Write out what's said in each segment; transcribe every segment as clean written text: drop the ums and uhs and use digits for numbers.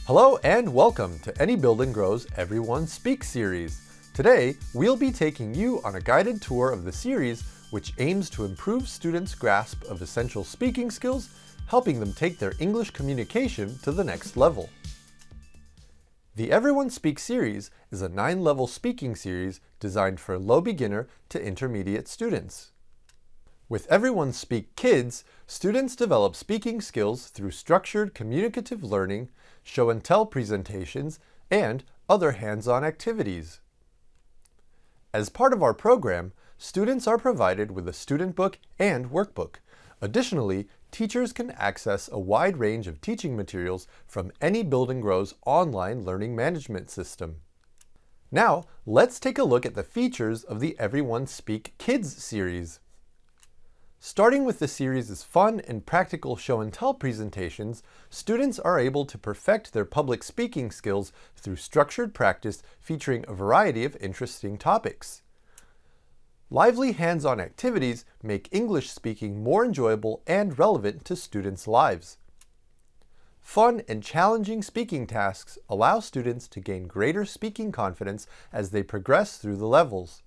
Hello and welcome to Any Building Grows, Everyone Speaks series. Today, we'll be taking you on a guided tour of the series, which aims to improve students' grasp of essential speaking skills, helping them take their English communication to the next level. The Everyone Speaks series is a 9-level speaking series designed for low beginner to intermediate students. With Everyone Speak Kids, students develop speaking skills through structured communicative learning, show and tell presentations, and other hands-on activities. As part of our program, students are provided with a student book and workbook. Additionally, teachers can access a wide range of teaching materials from Any Building Grows online learning management system. Now, let's take a look at the features of the Everyone Speak Kids series. Starting with the series' fun and practical show and tell presentations, students are able to perfect their public speaking skills through structured practice featuring a variety of interesting topics. Lively hands-on activities make English speaking more enjoyable and relevant to students' lives. Fun and challenging speaking tasks allow students to gain greater speaking confidence as they progress through the levels.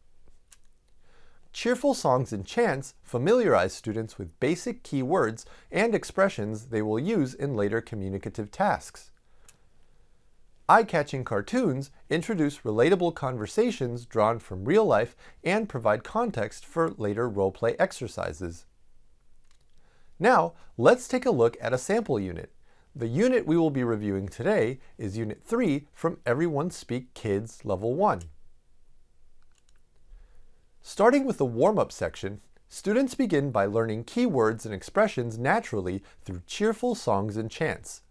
Cheerful songs and chants familiarize students with basic key words and expressions they will use in later communicative tasks. Eye-catching cartoons introduce relatable conversations drawn from real life and provide context for later role-play exercises. Now, let's take a look at a sample unit. The unit we will be reviewing today is Unit 3 from Everyone Speak Kids Level 1. Starting with the warm-up section, students begin by learning key words and expressions naturally through cheerful songs and chants.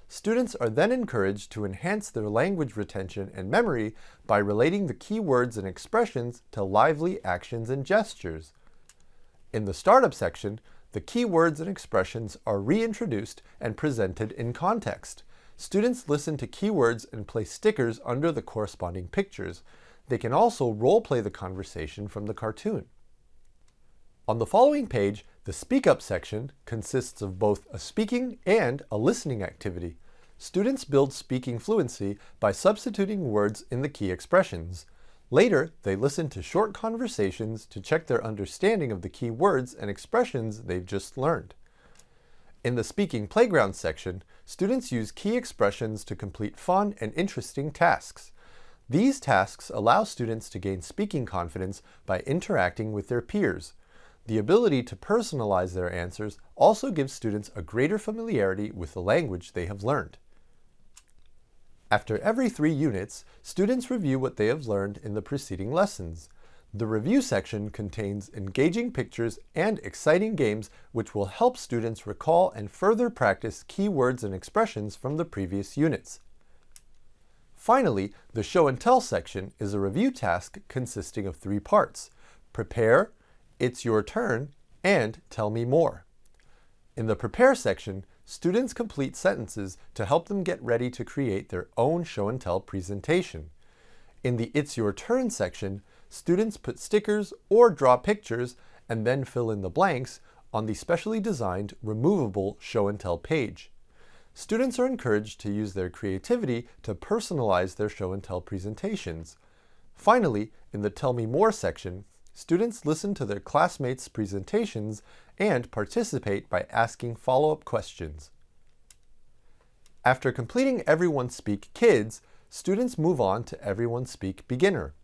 Students are then encouraged to enhance their language retention and memory by relating the key words and expressions to lively actions and gestures. In the startup section, the key words and expressions are reintroduced and presented in context. Students listen to keywords and place stickers under the corresponding pictures. They can also role-play the conversation from the cartoon. On the following page, the Speak Up section consists of both a speaking and a listening activity. Students build speaking fluency by substituting words in the key expressions. Later, they listen to short conversations to check their understanding of the key words and expressions they've just learned. In the Speaking Playground section, students use key expressions to complete fun and interesting tasks. These tasks allow students to gain speaking confidence by interacting with their peers. The ability to personalize their answers also gives students a greater familiarity with the language they have learned. After every 3 units, students review what they have learned in the preceding lessons. The review section contains engaging pictures and exciting games which will help students recall and further practice key words and expressions from the previous units. Finally, the Show and Tell section is a review task consisting of 3 parts: Prepare, It's Your Turn, and Tell Me More. In the Prepare section, students complete sentences to help them get ready to create their own show and tell presentation. In the It's Your Turn section, students put stickers or draw pictures and then fill in the blanks on the specially designed removable show and tell page. Students are encouraged to use their creativity to personalize their show and tell presentations. Finally, in the Tell Me More section, students listen to their classmates' presentations and participate by asking follow-up questions. After completing Everyone Speak Kids, students move on to Everyone Speak Beginner.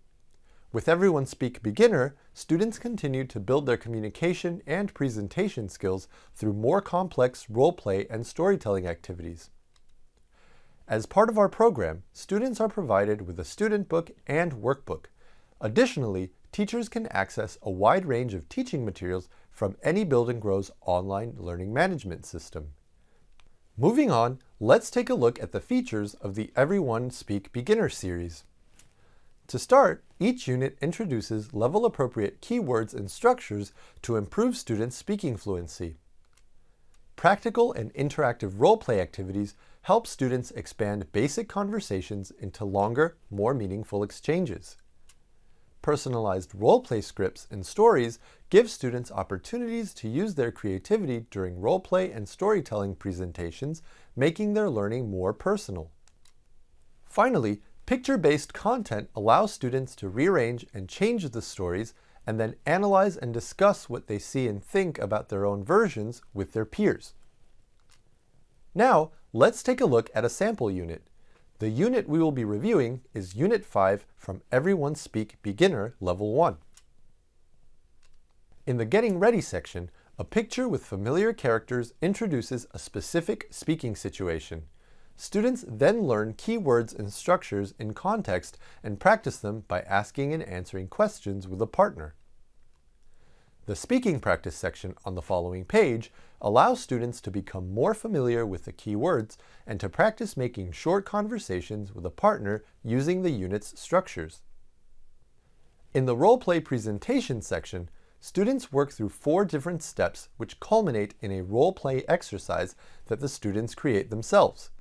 With Everyone Speak Beginner, students continue to build their communication and presentation skills through more complex role-play and storytelling activities. As part of our program, students are provided with a student book and workbook. Additionally, teachers can access a wide range of teaching materials from Any Building Grows online learning management system. Moving on, let's take a look at the features of the Everyone Speak Beginner series. To start, each unit introduces level-appropriate keywords and structures to improve students' speaking fluency. Practical and interactive role-play activities help students expand basic conversations into longer, more meaningful exchanges. Personalized role-play scripts and stories give students opportunities to use their creativity during role-play and storytelling presentations, making their learning more personal. Finally, picture-based content allows students to rearrange and change the stories and then analyze and discuss what they see and think about their own versions with their peers. Now, let's take a look at a sample unit. The unit we will be reviewing is Unit 5 from Everyone Speak Beginner Level 1. In the Getting Ready section, a picture with familiar characters introduces a specific speaking situation. Students then learn keywords and structures in context and practice them by asking and answering questions with a partner. The speaking practice section on the following page allows students to become more familiar with the keywords and to practice making short conversations with a partner using the unit's structures. In the role-play presentation section, students work through 4 different steps which culminate in a role-play exercise that the students create themselves.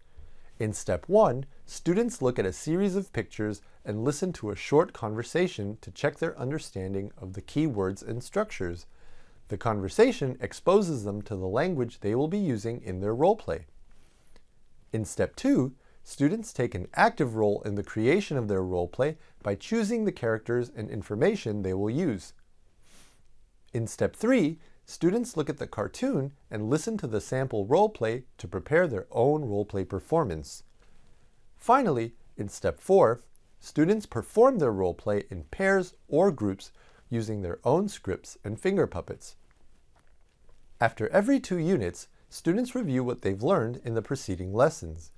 In Step 1, students look at a series of pictures and listen to a short conversation to check their understanding of the keywords and structures. The conversation exposes them to the language they will be using in their role-play. In Step 2, students take an active role in the creation of their role-play by choosing the characters and information they will use. In Step 3, students look at the cartoon and listen to the sample role-play to prepare their own role-play performance. Finally, in Step 4, students perform their role-play in pairs or groups using their own scripts and finger puppets. After every 2 units, students review what they've learned in the preceding lessons.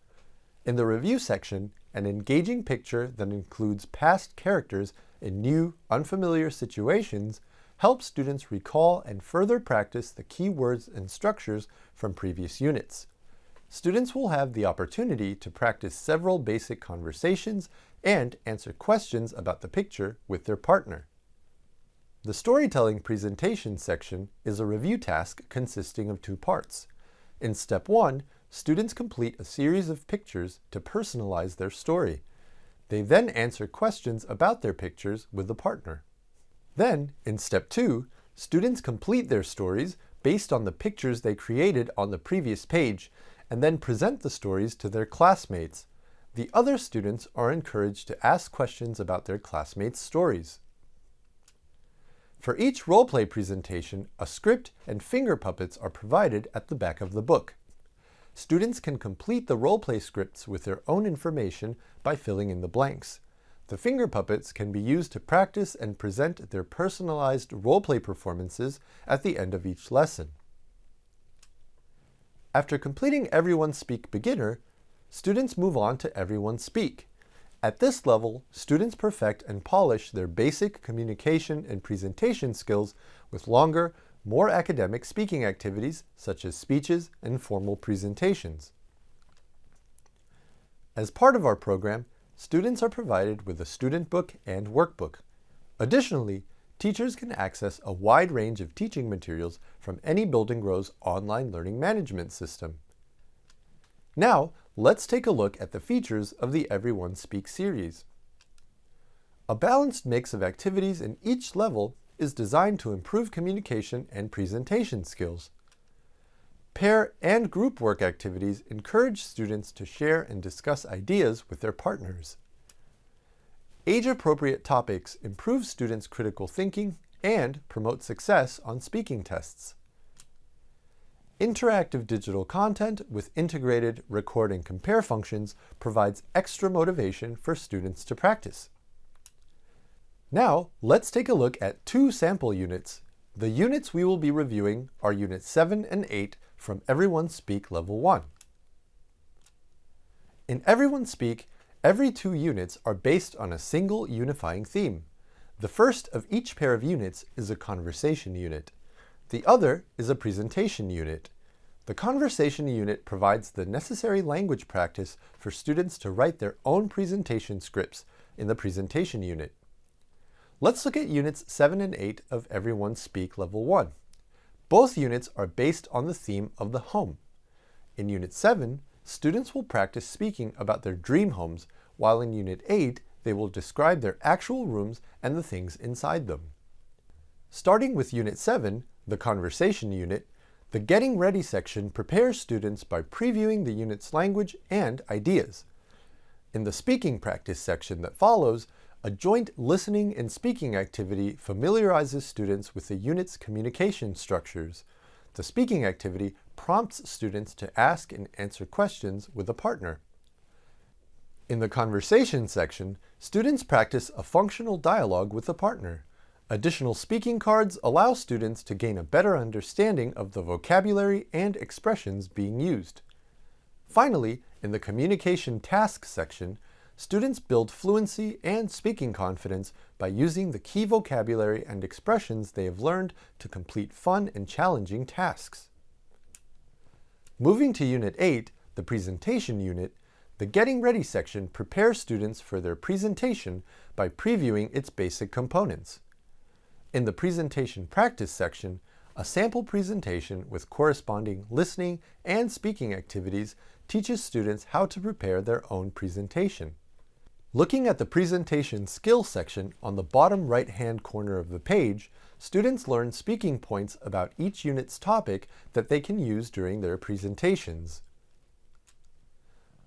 In the review section, an engaging picture that includes past characters in new, unfamiliar situations helps students recall and further practice the key words and structures from previous units. Students will have the opportunity to practice several basic conversations and answer questions about the picture with their partner. The storytelling presentation section is a review task consisting of 2 parts. In Step 1, students complete a series of pictures to personalize their story. They then answer questions about their pictures with the partner. Then, in Step 2, students complete their stories based on the pictures they created on the previous page and then present the stories to their classmates. The other students are encouraged to ask questions about their classmates' stories. For each role-play presentation, a script and finger puppets are provided at the back of the book. Students can complete the role-play scripts with their own information by filling in the blanks. The finger puppets can be used to practice and present their personalized role-play performances at the end of each lesson. After completing Everyone Speak Beginner, students move on to Everyone Speak. At this level, students perfect and polish their basic communication and presentation skills with longer, more academic speaking activities such as speeches and formal presentations. As part of our program, students are provided with a student book and workbook. Additionally, teachers can access a wide range of teaching materials from any Building Grow's online learning management system. Now, let's take a look at the features of the Everyone Speak series. A balanced mix of activities in each level is designed to improve communication and presentation skills. Pair and group work activities encourage students to share and discuss ideas with their partners. Age-appropriate topics improve students' critical thinking and promote success on speaking tests. Interactive digital content with integrated record and compare functions provides extra motivation for students to practice. Now, let's take a look at 2 sample units. The units we will be reviewing are Units 7 and 8 from Everyone Speak Level 1. In Everyone Speak, every 2 units are based on a single unifying theme. The first of each pair of units is a conversation unit. The other is a presentation unit. The conversation unit provides the necessary language practice for students to write their own presentation scripts in the presentation unit. Let's look at Units 7 and 8 of Everyone Speak Level 1. Both units are based on the theme of the home. In Unit 7, students will practice speaking about their dream homes, while in Unit 8, they will describe their actual rooms and the things inside them. Starting with Unit 7, the conversation unit, the Getting Ready section prepares students by previewing the unit's language and ideas. In the speaking practice section that follows, a joint listening and speaking activity familiarizes students with the unit's communication structures. The speaking activity prompts students to ask and answer questions with a partner. In the conversation section, students practice a functional dialogue with a partner. Additional speaking cards allow students to gain a better understanding of the vocabulary and expressions being used. Finally, in the communication task section, students build fluency and speaking confidence by using the key vocabulary and expressions they have learned to complete fun and challenging tasks. Moving to Unit 8, the presentation unit, the Getting Ready section prepares students for their presentation by previewing its basic components. In the presentation practice section, a sample presentation with corresponding listening and speaking activities teaches students how to prepare their own presentation. Looking at the presentation skills section on the bottom right-hand corner of the page, students learn speaking points about each unit's topic that they can use during their presentations.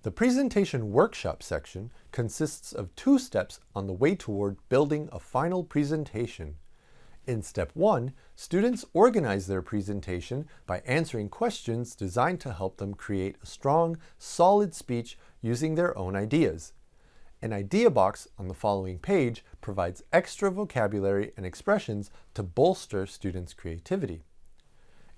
The presentation workshop section consists of 2 steps on the way toward building a final presentation. In Step 1, students organize their presentation by answering questions designed to help them create a strong, solid speech using their own ideas. An idea box on the following page provides extra vocabulary and expressions to bolster students' creativity.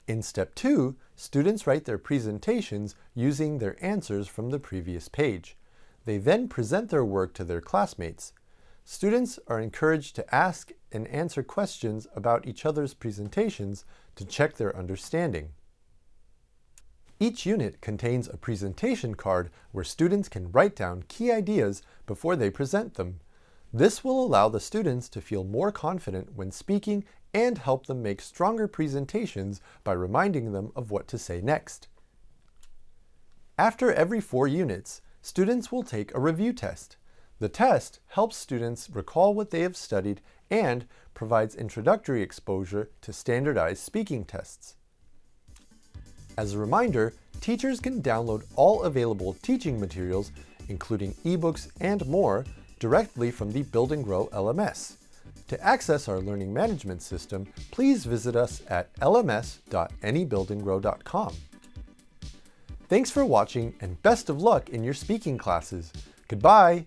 In Step 2, students write their presentations using their answers from the previous page. They then present their work to their classmates. Students are encouraged to ask and answer questions about each other's presentations to check their understanding. Each unit contains a presentation card where students can write down key ideas before they present them. This will allow the students to feel more confident when speaking and help them make stronger presentations by reminding them of what to say next. After every 4 units, students will take a review test. The test helps students recall what they have studied and provides introductory exposure to standardized speaking tests. As a reminder, teachers can download all available teaching materials, including ebooks and more, directly from the Build and Grow LMS. To access our learning management system, please visit us at lms.anybuildandgrow.com. Thanks for watching and best of luck in your speaking classes. Goodbye!